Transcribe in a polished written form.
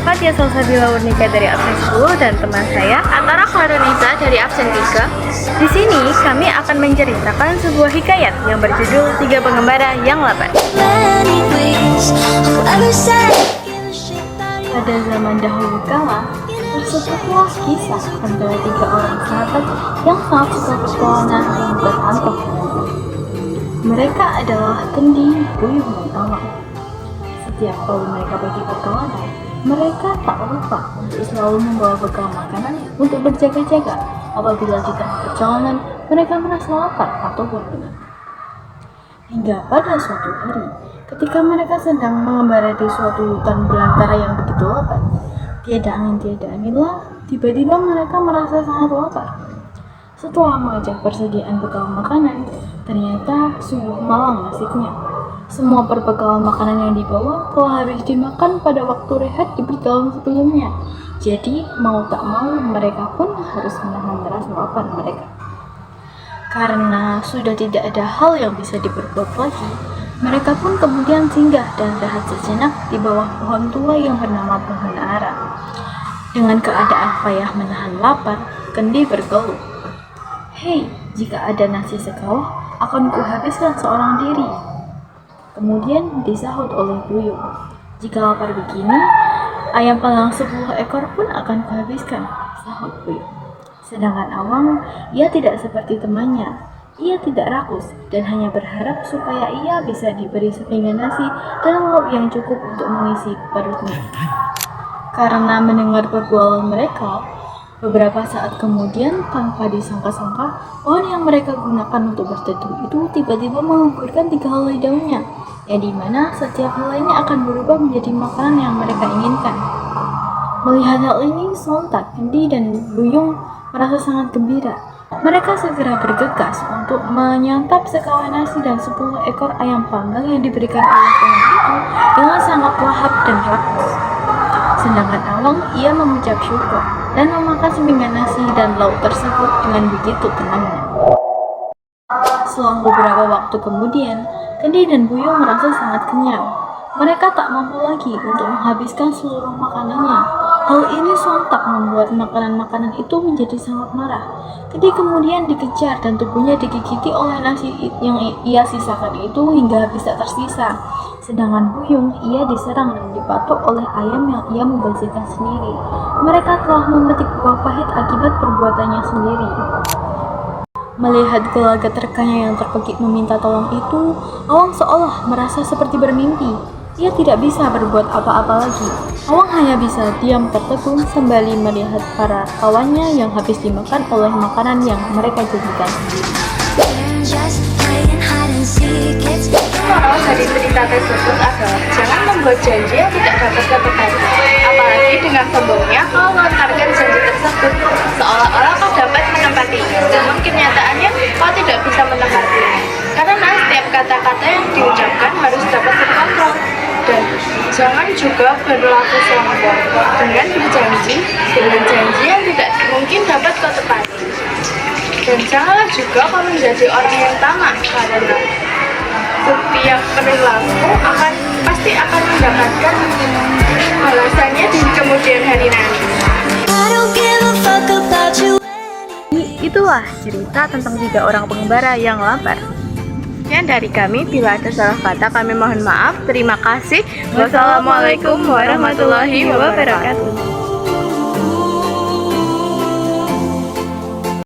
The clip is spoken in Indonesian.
Fatia Salsabila Urnika dari absen 10 dan teman saya Antara Khairunisa dari absen 3. Di sini kami akan menceritakan sebuah hikayat yang berjudul Tiga Pengembara yang Lapar. Pada zaman dahulu kala, tersebutlah kisah antara tiga orang sahabat yang sangat suka petualangan dan berantah. Mereka adalah Kendi, Buyung, dan Tawang. Setiap kali mereka pergi petualangan, mereka tak lupa untuk selalu membawa bekal makanan untuk berjaga-jaga apabila di tengah perjalanan mereka merasa lapar atau berpenat. Hingga pada suatu hari, ketika mereka sedang mengembara di suatu hutan belantara yang begitu lapar, tiada anginlah, tiba-tiba mereka merasa sangat lapar. Setelah mengecek persediaan bekal makanan, ternyata sungguh malang nasibnya. Semua perbekalan makanan yang dibawa telah habis dimakan pada waktu rehat di perjalanan sebelumnya. Jadi, mau tak mau, mereka pun harus menahan rasa lapar mereka. Karena sudah tidak ada hal yang bisa diperbuat lagi, mereka pun kemudian singgah dan rehat sejenak di bawah pohon tua yang bernama pohon ara. Dengan keadaan payah menahan lapar, Kendi bergeluh, "Hei, jika ada nasi sekalah, akan kuhabiskan seorang diri." Kemudian disahut oleh Buyung, "Jika lapar begini, ayam panggang 10 ekor pun akan kuhabiskan," sahut Buyung. Sedangkan Awang, ia tidak seperti temannya. Ia tidak rakus dan hanya berharap supaya ia bisa diberi sepinggan nasi dan lauk yang cukup untuk mengisi perutnya. Karena mendengar perbualan mereka, beberapa saat kemudian tanpa disangka-sangka, pohon yang mereka gunakan untuk berteduh itu tiba-tiba mengumpulkan 3 helai daunnya, yang dimana setiap helainya akan berubah menjadi makanan yang mereka inginkan. Melihat hal ini, sontak Kendi dan Buyung merasa sangat gembira. Mereka segera bergegas untuk menyantap sekawan nasi dan 10 ekor ayam panggang yang diberikan oleh pohon itu dengan sangat lahap dan rakus. Sedangkan Awang, ia mengucap syukur dan memakan sepinggan nasi dan lauk tersebut dengan begitu tenangnya. Selang beberapa waktu kemudian, Kendi dan Buyung merasa sangat kenyang. Mereka tak mampu lagi untuk menghabiskan seluruh makanannya. Hal ini sontak membuat makanan-makanan itu menjadi sangat marah. Kendi kemudian dikejar dan tubuhnya digigiti oleh nasi yang ia sisakan itu hingga habis tak tersisa. Sedangkan Buyung, ia diserang dan dipatuk oleh ayam yang ia membasihkan sendiri. Mereka telah memetik buah pahit akibat perbuatannya sendiri. Melihat gelagat rekannya yang terpekik meminta tolong itu, Awang seolah merasa seperti bermimpi. Ia tidak bisa berbuat apa-apa lagi. Awang hanya bisa diam tertegun sembari melihat para kawannya yang habis dimakan oleh makanan yang mereka janjikan sendiri. Moral dari cerita tersebut adalah jangan membuat janji yang tidak dapat ditepati. Apalagi dengan sombongnya kau melontarkan janji tersebut seolah-olah kau dapat menempatinya, namun kenyataannya kau tidak bisa menempatinya. Karena setiap kata-kata yang diucapkan harus dapat terkontrol. Dan jangan juga berlaku sombong dengan berjanji dengan janji yang tidak mungkin dapat kau tepati. Dan janganlah juga kau menjadi orang yang tamak, karena setiap perilaku pasti akan mendapatkan balasannya di kemudian hari nanti. Itulah cerita tentang 3 orang pengembara yang lapar. Sekian dari kami, bila ada salah kata kami mohon maaf. Terima kasih. Wassalamualaikum warahmatullahi wabarakatuh.